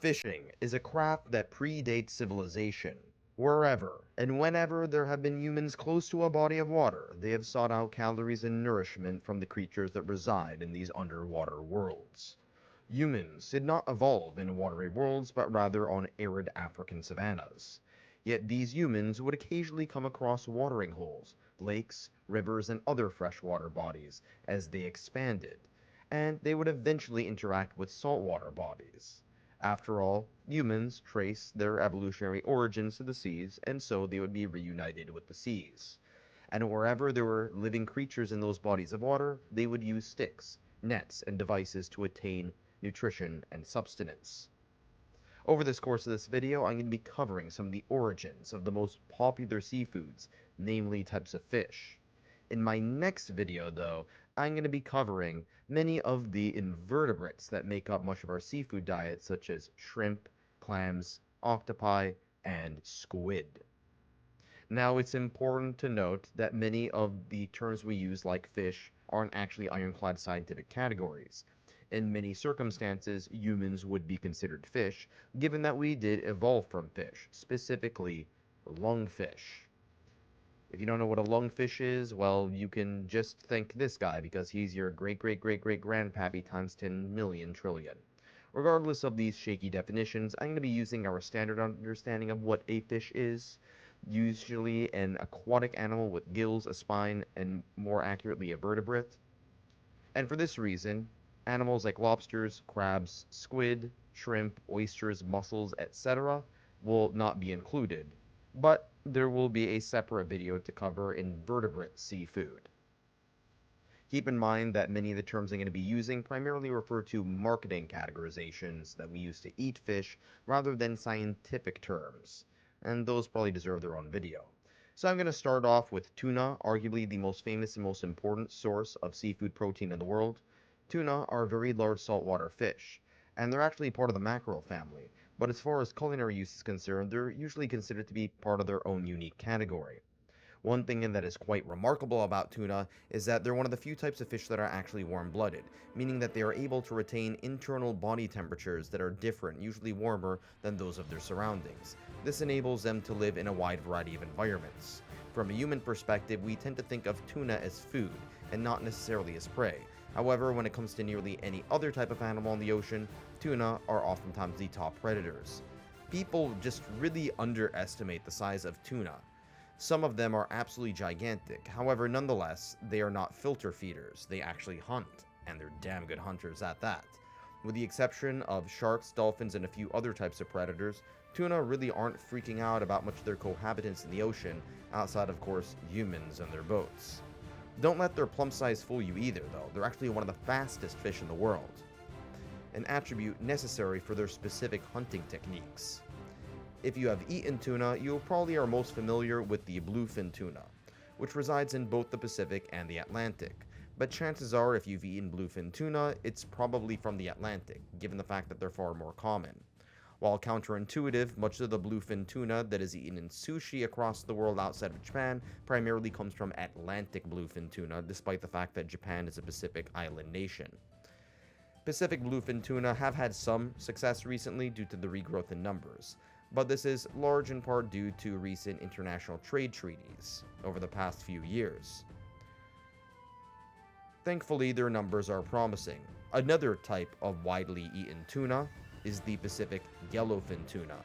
Fishing is a craft that predates civilization. Wherever and whenever there have been humans close to a body of water, they have sought out calories and nourishment from the creatures that reside in these underwater worlds. Humans did not evolve in watery worlds, but rather on arid African savannas. Yet these humans would occasionally come across watering holes, lakes, rivers, and other freshwater bodies as they expanded, and they would eventually interact with saltwater bodies. After all, humans trace their evolutionary origins to the seas, and so they would be reunited with the seas. And wherever there were living creatures in those bodies of water, they would use sticks, nets, and devices to attain nutrition and subsistence. Over this course of this video, I'm going to be covering some of the origins of the most popular seafoods, namely types of fish. In my next video, though, I'm going to be covering many of the invertebrates that make up much of our seafood diet, such as shrimp, clams, octopi, and squid. Now, it's important to note that many of the terms we use, like fish, aren't actually ironclad scientific categories. In many circumstances, humans would be considered fish, given that we did evolve from fish, specifically lungfish. If you don't know what a lungfish is, well, you can just thank this guy because he's your great-great-great-great-grandpappy times 10 million trillion. Regardless of these shaky definitions, I'm going to be using our standard understanding of what a fish is, usually an aquatic animal with gills, a spine, and more accurately a vertebrate. And for this reason, animals like lobsters, crabs, squid, shrimp, oysters, mussels, etc. will not be included, but there will be a separate video to cover invertebrate seafood. Keep in mind that many of the terms I'm going to be using primarily refer to marketing categorizations that we use to eat fish rather than scientific terms, and those probably deserve their own video. So I'm going to start off with tuna, arguably the most famous and most important source of seafood protein in the world. Tuna are very large saltwater fish, and they're actually part of the mackerel family, but as far as culinary use is concerned, they're usually considered to be part of their own unique category. One thing that is quite remarkable about tuna is that they're one of the few types of fish that are actually warm-blooded, meaning that they are able to retain internal body temperatures that are different, usually warmer, than those of their surroundings. This enables them to live in a wide variety of environments. From a human perspective, we tend to think of tuna as food, and not necessarily as prey. However, when it comes to nearly any other type of animal in the ocean, tuna are oftentimes the top predators. People just really underestimate the size of tuna. Some of them are absolutely gigantic, however, nonetheless, they are not filter feeders. They actually hunt, and they're damn good hunters at that. With the exception of sharks, dolphins, and a few other types of predators, tuna really aren't freaking out about much of their cohabitants in the ocean, outside of course humans and their boats. Don't let their plump size fool you either, though. They're actually one of the fastest fish in the world, an attribute necessary for their specific hunting techniques. If you have eaten tuna, you probably are most familiar with the bluefin tuna, which resides in both the Pacific and the Atlantic. But chances are, if you've eaten bluefin tuna, it's probably from the Atlantic, given the fact that they're far more common. While counterintuitive, much of the bluefin tuna that is eaten in sushi across the world outside of Japan primarily comes from Atlantic bluefin tuna, despite the fact that Japan is a Pacific island nation. Pacific bluefin tuna have had some success recently due to the regrowth in numbers, but this is large in part due to recent international trade treaties over the past few years. Thankfully, their numbers are promising. Another type of widely eaten tuna is the Pacific yellowfin tuna.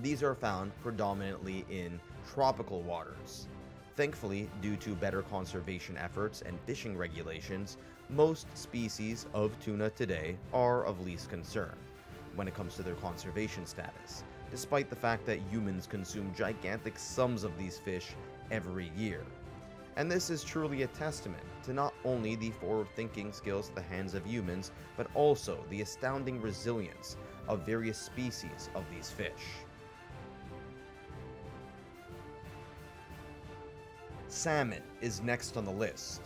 These are found predominantly in tropical waters. Thankfully, due to better conservation efforts and fishing regulations, most species of tuna today are of least concern when it comes to their conservation status, despite the fact that humans consume gigantic sums of these fish every year. And this is truly a testament to not only the forward-thinking skills at the hands of humans, but also the astounding resilience of various species of these fish. Salmon is next on the list.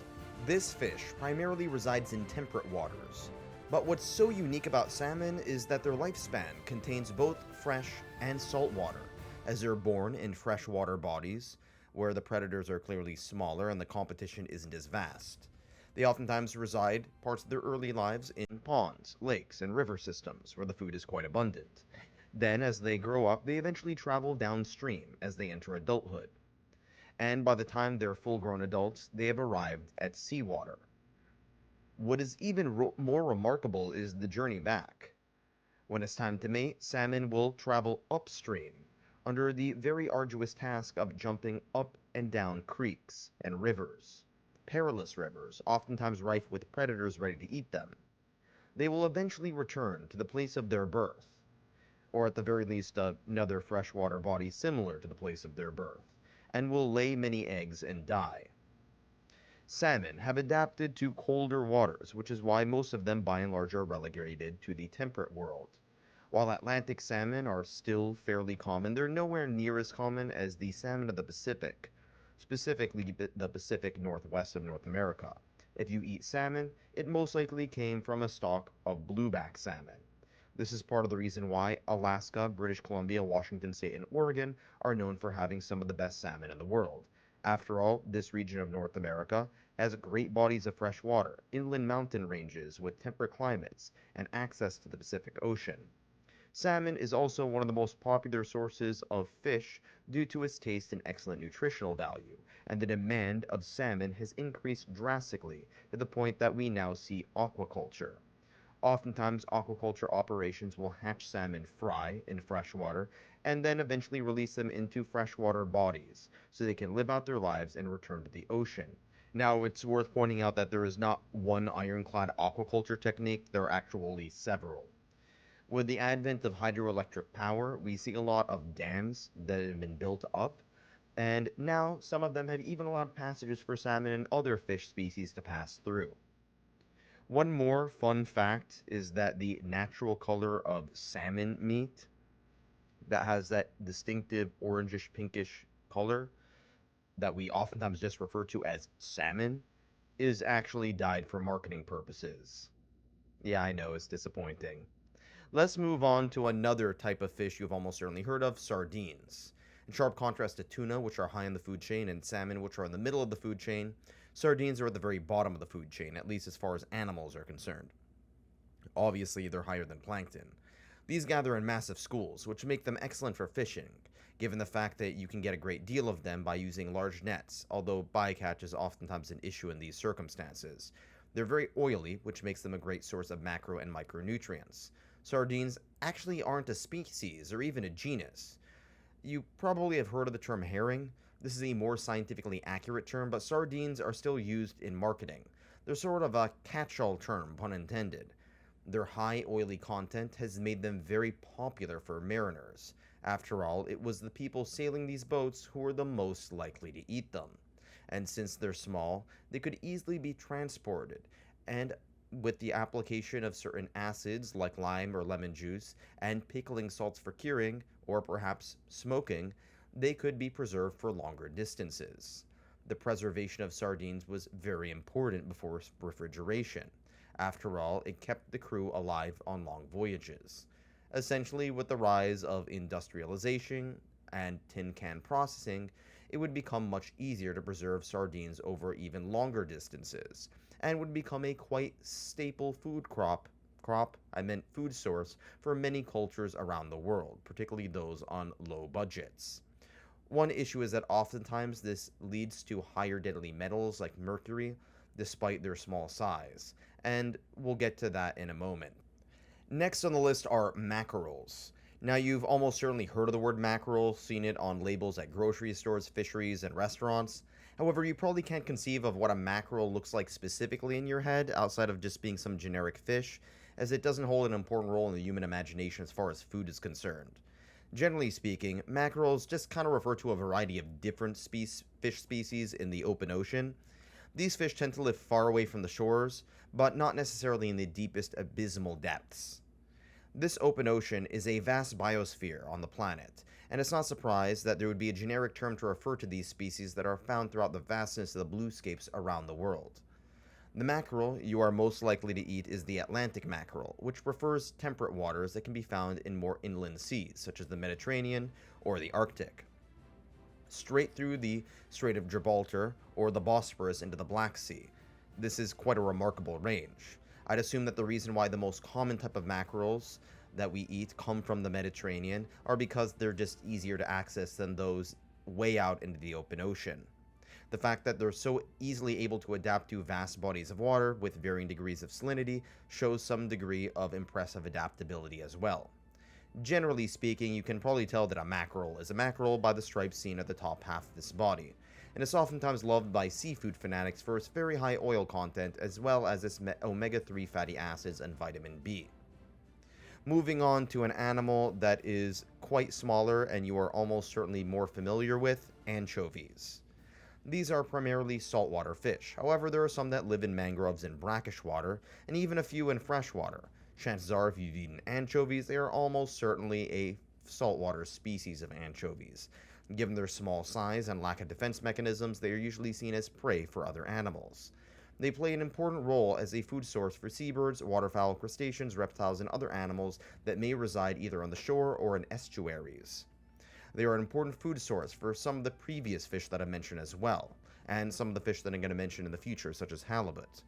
This fish primarily resides in temperate waters, but what's so unique about salmon is that their lifespan contains both fresh and salt water, as they're born in freshwater bodies, where the predators are clearly smaller and the competition isn't as vast. They oftentimes reside parts of their early lives in ponds, lakes, and river systems where the food is quite abundant. Then, as they grow up, they eventually travel downstream as they enter adulthood. And by the time they're full grown adults, they have arrived at seawater. What is even more remarkable is the journey back. When it's time to mate, salmon will travel upstream under the very arduous task of jumping up and down creeks and rivers, perilous rivers, oftentimes rife with predators ready to eat them. They will eventually return to the place of their birth, or at the very least another freshwater body similar to the place of their birth, and will lay many eggs and die. Salmon have adapted to colder waters, which is why most of them by and large are relegated to the temperate world. While Atlantic salmon are still fairly common, they're nowhere near as common as the salmon of the Pacific, specifically the Pacific Northwest of North America. If you eat salmon, it most likely came from a stock of blueback salmon. This is part of the reason why Alaska, British Columbia, Washington State, and Oregon are known for having some of the best salmon in the world. After all, this region of North America has great bodies of fresh water, inland mountain ranges with temperate climates, and access to the Pacific Ocean. Salmon is also one of the most popular sources of fish due to its taste and excellent nutritional value, and the demand of salmon has increased drastically to the point that we now see aquaculture. Oftentimes, aquaculture operations will hatch salmon fry in freshwater and then eventually release them into freshwater bodies so they can live out their lives and return to the ocean. Now, it's worth pointing out that there is not one ironclad aquaculture technique, there are actually several. With the advent of hydroelectric power, we see a lot of dams that have been built up, and now some of them have even allowed passages for salmon and other fish species to pass through. One more fun fact is that the natural color of salmon meat that has that distinctive orangish pinkish color that we oftentimes just refer to as salmon is actually dyed for marketing purposes. Yeah, I know, it's disappointing. Let's move on to another type of fish you've almost certainly heard of, sardines. In sharp contrast to tuna, which are high in the food chain, and salmon, which are in the middle of the food chain, sardines are at the very bottom of the food chain, at least as far as animals are concerned. Obviously, they're higher than plankton. These gather in massive schools, which make them excellent for fishing, given the fact that you can get a great deal of them by using large nets, although bycatch is oftentimes an issue in these circumstances. They're very oily, which makes them a great source of macro and micronutrients. Sardines actually aren't a species or even a genus. You probably have heard of the term herring. This is a more scientifically accurate term, but sardines are still used in marketing. They're sort of a catch-all term, pun intended. Their high oily content has made them very popular for mariners. After all, it was the people sailing these boats who were the most likely to eat them. And since they're small, they could easily be transported, and with the application of certain acids like lime or lemon juice and pickling salts for curing, or perhaps smoking, they could be preserved for longer distances. The preservation of sardines was very important before refrigeration. After all, it kept the crew alive on long voyages. Essentially, with the rise of industrialization and tin can processing, it would become much easier to preserve sardines over even longer distances, and would become a quite staple food source for many cultures around the world, particularly those on low budgets. One issue is that oftentimes this leads to higher deadly metals like mercury, despite their small size, and we'll get to that in a moment. Next on the list are mackerels. Now, you've almost certainly heard of the word mackerel, seen it on labels at grocery stores, fisheries, and restaurants. However, you probably can't conceive of what a mackerel looks like specifically in your head, outside of just being some generic fish, as it doesn't hold an important role in the human imagination as far as food is concerned. Generally speaking, mackerels just kind of refer to a variety of different fish species in the open ocean. These fish tend to live far away from the shores, but not necessarily in the deepest abysmal depths. This open ocean is a vast biosphere on the planet, and it's not surprised that there would be a generic term to refer to these species that are found throughout the vastness of the bluescapes around the world. The mackerel you are most likely to eat is the Atlantic mackerel, which prefers temperate waters that can be found in more inland seas, such as the Mediterranean or the Arctic. Straight through the Strait of Gibraltar or the Bosphorus into the Black Sea. This is quite a remarkable range. I'd assume that the reason why the most common type of mackerels that we eat come from the Mediterranean are because they're just easier to access than those way out into the open ocean. The fact that they're so easily able to adapt to vast bodies of water with varying degrees of salinity shows some degree of impressive adaptability as well. Generally speaking, you can probably tell that a mackerel is a mackerel by the stripes seen at the top half of this body, and it's oftentimes loved by seafood fanatics for its very high oil content as well as its omega-3 fatty acids and vitamin B. Moving on to an animal that is quite smaller and you are almost certainly more familiar with, anchovies. These are primarily saltwater fish, however there are some that live in mangroves and brackish water, and even a few in freshwater. Chances are if you've eaten anchovies, they are almost certainly a saltwater species of anchovies. Given their small size and lack of defense mechanisms, they are usually seen as prey for other animals. They play an important role as a food source for seabirds, waterfowl, crustaceans, reptiles, and other animals that may reside either on the shore or in estuaries. They are an important food source for some of the previous fish that I mentioned as well, and some of the fish that I'm going to mention in the future, such as halibut.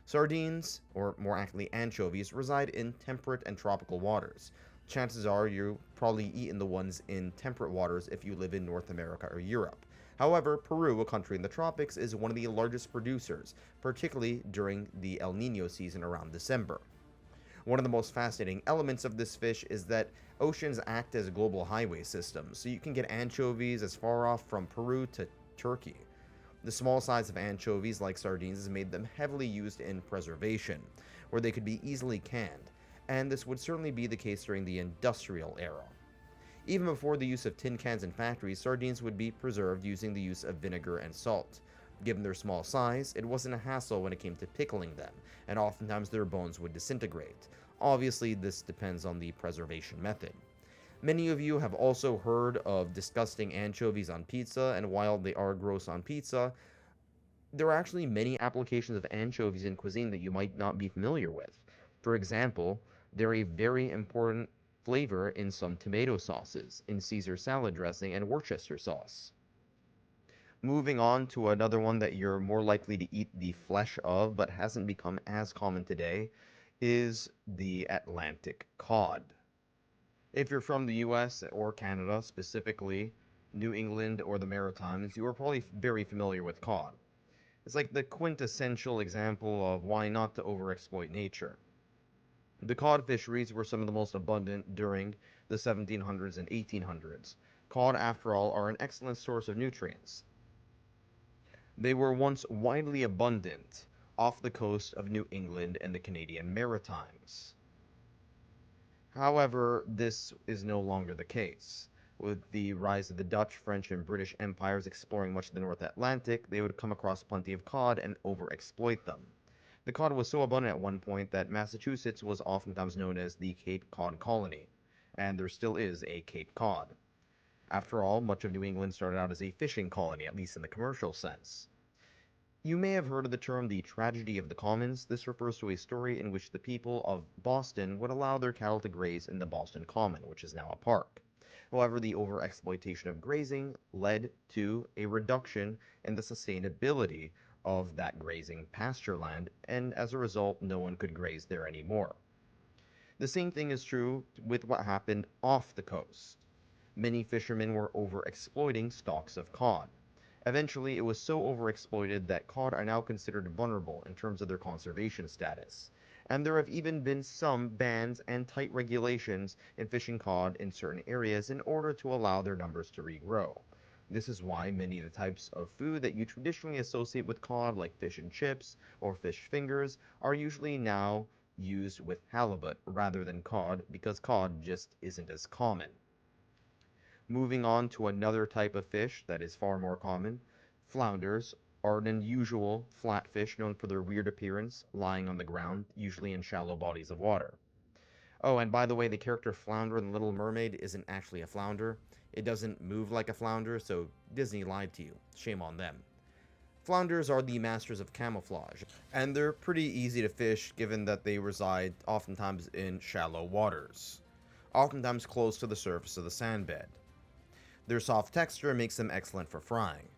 Sardines, or more accurately anchovies, reside in temperate and tropical waters. Chances are you've probably eaten the ones in temperate waters if you live in North America or Europe. However, Peru, a country in the tropics, is one of the largest producers, particularly during the El Nino season around December. One of the most fascinating elements of this fish is that oceans act as global highway systems, so you can get anchovies as far off from Peru to Turkey. The small size of anchovies, like sardines, has made them heavily used in preservation, where they could be easily canned, and this would certainly be the case during the industrial era. Even before the use of tin cans in factories, sardines would be preserved using the use of vinegar and salt. Given their small size, it wasn't a hassle when it came to pickling them, and oftentimes their bones would disintegrate. Obviously, this depends on the preservation method. Many of you have also heard of disgusting anchovies on pizza, and while they are gross on pizza, there are actually many applications of anchovies in cuisine that you might not be familiar with. For example, they're a very important flavor in some tomato sauces, in Caesar salad dressing and Worcester sauce. Moving on to another one that you're more likely to eat the flesh of, but hasn't become as common today, is the Atlantic cod. If you're from the US or Canada, specifically New England or the Maritimes, you are probably very familiar with cod. It's like the quintessential example of why not to overexploit nature. The cod fisheries were some of the most abundant during the 1700s and 1800s. Cod, after all, are an excellent source of nutrients. They were once widely abundant off the coast of New England and the Canadian Maritimes. However, this is no longer the case. With the rise of the Dutch, French, and British empires exploring much of the North Atlantic, they would come across plenty of cod and overexploit them. The cod was so abundant at one point that Massachusetts was oftentimes known as the Cape Cod Colony, and there still is a Cape Cod. After all, much of New England started out as a fishing colony, at least in the commercial sense. You may have heard of the term the tragedy of the commons. This refers to a story in which the people of Boston would allow their cattle to graze in the Boston Common, which is now a park. However, the overexploitation of grazing led to a reduction in the sustainability of that grazing pasture land, and as a result, no one could graze there anymore. The same thing is true with what happened off the coast. Many fishermen were overexploiting stocks of cod. Eventually, it was so overexploited that cod are now considered vulnerable in terms of their conservation status, and there have even been some bans and tight regulations in fishing cod in certain areas in order to allow their numbers to regrow. This is why many of the types of food that you traditionally associate with cod, like fish and chips or fish fingers, are usually now used with halibut rather than cod, because cod just isn't as common. Moving on to another type of fish that is far more common, flounders are an unusual flatfish known for their weird appearance, lying on the ground, usually in shallow bodies of water. Oh, and by the way, the character Flounder in The Little Mermaid isn't actually a flounder. It doesn't move like a flounder, so Disney lied to you. Shame on them. Flounders are the masters of camouflage, and they're pretty easy to fish given that they reside oftentimes in shallow waters, oftentimes close to the surface of the sandbed. Their soft texture makes them excellent for frying.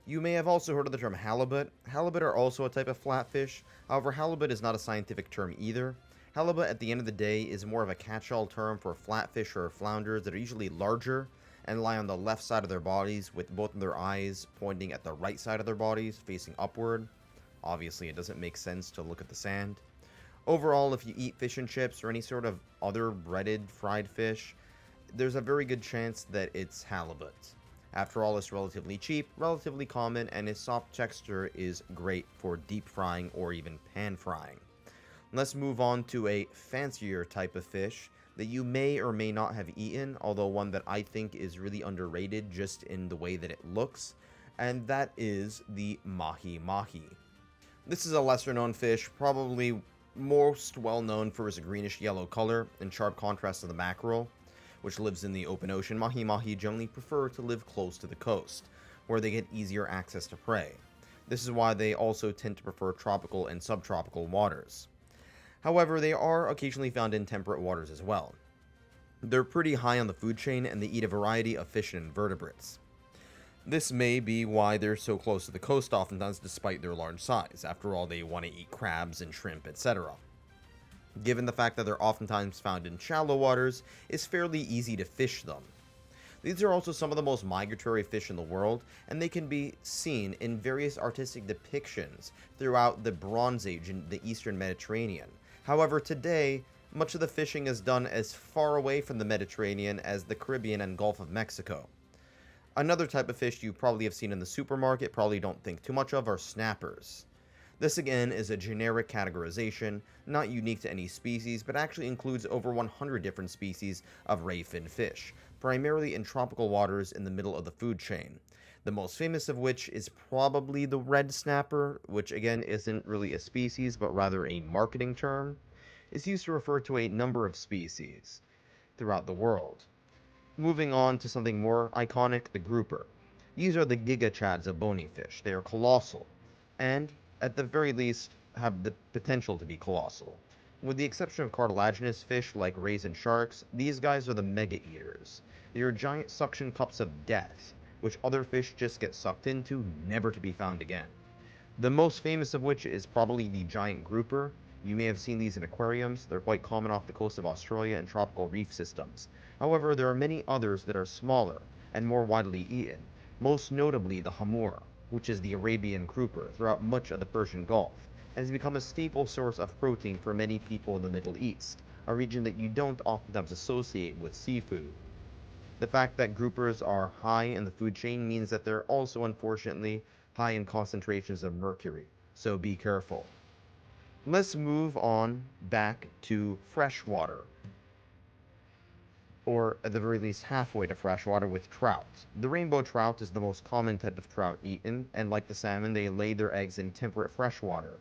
You may have also heard of the term halibut. Halibut are also a type of flatfish. However, halibut is not a scientific term either. Halibut, at the end of the day, is more of a catch-all term for flatfish or flounders that are usually larger and lie on the left side of their bodies with both of their eyes pointing at the right side of their bodies, facing upward. Obviously, it doesn't make sense to look at the sand. Overall, if you eat fish and chips or any sort of other breaded fried fish, there's a very good chance that it's halibut. After all, it's relatively cheap, relatively common, and its soft texture is great for deep frying or even pan frying. Let's move on to a fancier type of fish that you may or may not have eaten, although one that I think is really underrated just in the way that it looks, and that is the Mahi-Mahi. This is a lesser known fish, probably most well known for its greenish yellow color, in sharp contrast to the mackerel, which lives in the open ocean. Mahi-Mahi generally prefer to live close to the coast, where they get easier access to prey. This is why they also tend to prefer tropical and subtropical waters. However, they are occasionally found in temperate waters as well. They're pretty high on the food chain, and they eat a variety of fish and invertebrates. This may be why they're so close to the coast oftentimes despite their large size. After all, they want to eat crabs and shrimp, etc. Given the fact that they're oftentimes found in shallow waters, it's fairly easy to fish them. These are also some of the most migratory fish in the world, and they can be seen in various artistic depictions throughout the Bronze Age in the Eastern Mediterranean. However, today, much of the fishing is done as far away from the Mediterranean as the Caribbean and Gulf of Mexico. Another type of fish you probably have seen in the supermarket, probably don't think too much of, are snappers. This again is a generic categorization, not unique to any species, but actually includes over 100 different species of ray fin fish, primarily in tropical waters in the middle of the food chain. The most famous of which is probably the red snapper, which again isn't really a species, but rather a marketing term. It's used to refer to a number of species throughout the world. Moving on to something more iconic, the grouper. These are the gigachads of bony fish. They are colossal, and at the very least have the potential to be colossal. With the exception of cartilaginous fish like rays and sharks, these guys are the mega eaters. They are giant suction cups of death, which other fish just get sucked into, never to be found again. The most famous of which is probably the giant grouper. You may have seen these in aquariums. They're quite common off the coast of Australia and tropical reef systems. However, there are many others that are smaller and more widely eaten, most notably the hamur, which is the Arabian grouper throughout much of the Persian Gulf, and has become a staple source of protein for many people in the Middle East, a region that you don't oftentimes associate with seafood. The fact that groupers are high in the food chain means that they're also unfortunately high in concentrations of mercury, so be careful. Let's move on back to freshwater, or at the very least halfway to freshwater, with trout. The rainbow trout is the most common type of trout eaten, and like the salmon, they lay their eggs in temperate freshwater.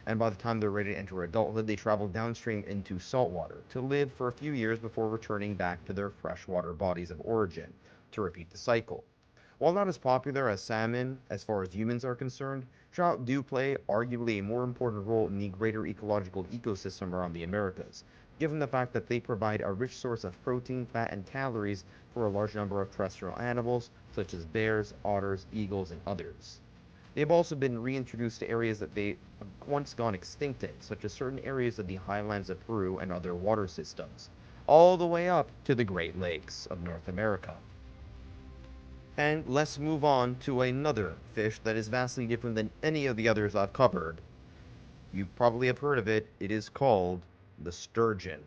And by the time they're ready to enter adulthood, they travel downstream into saltwater to live for a few years before returning back to their freshwater bodies of origin to repeat the cycle. While not as popular as salmon as far as humans are concerned, trout do play arguably a more important role in the greater ecological ecosystem around the Americas, given the fact that they provide a rich source of protein, fat, and calories for a large number of terrestrial animals, such as bears, otters, eagles, and others. They have also been reintroduced to areas that they have once gone extinct in, such as certain areas of the highlands of Peru and other water systems, all the way up to the Great Lakes of North America. And let's move on to another fish that is vastly different than any of the others I've covered. You probably have heard of it. It is called the sturgeon.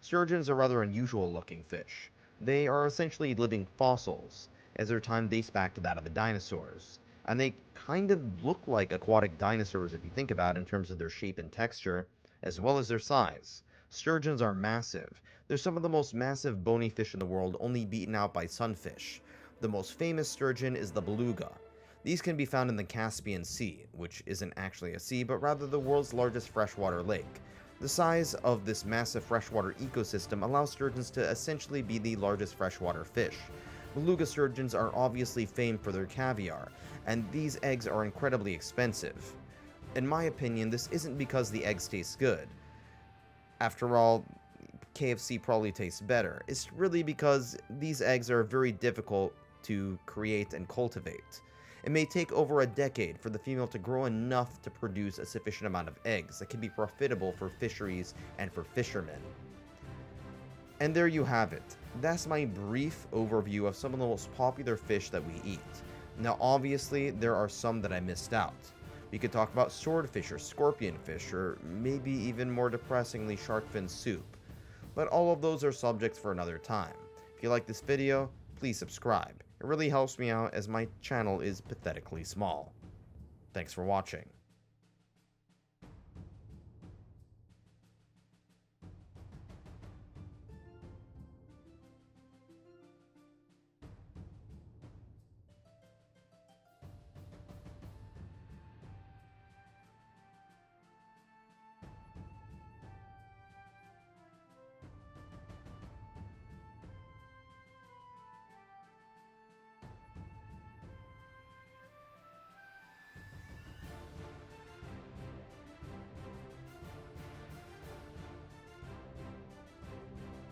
Sturgeons are rather unusual looking fish. They are essentially living fossils, as their time dates back to that of the dinosaurs. And they kind of look like aquatic dinosaurs if you think about it in terms of their shape and texture, as well as their size. Sturgeons are massive. They're some of the most massive bony fish in the world, only beaten out by sunfish. The most famous sturgeon is the beluga. These can be found in the Caspian Sea, which isn't actually a sea, but rather the world's largest freshwater lake. The size of this massive freshwater ecosystem allows sturgeons to essentially be the largest freshwater fish. Beluga sturgeons are obviously famed for their caviar, and these eggs are incredibly expensive. In my opinion, this isn't because the eggs taste good. After all, KFC probably tastes better. It's really because these eggs are very difficult to create and cultivate. It may take over a decade for the female to grow enough to produce a sufficient amount of eggs that can be profitable for fisheries and for fishermen. And there you have it. That's my brief overview of some of the most popular fish that we eat. Now obviously there are some that I missed out. We could talk about swordfish or scorpionfish, or maybe even more depressingly sharkfin soup. But all of those are subjects for another time. If you like this video, please subscribe. It really helps me out as my channel is pathetically small. Thanks for watching.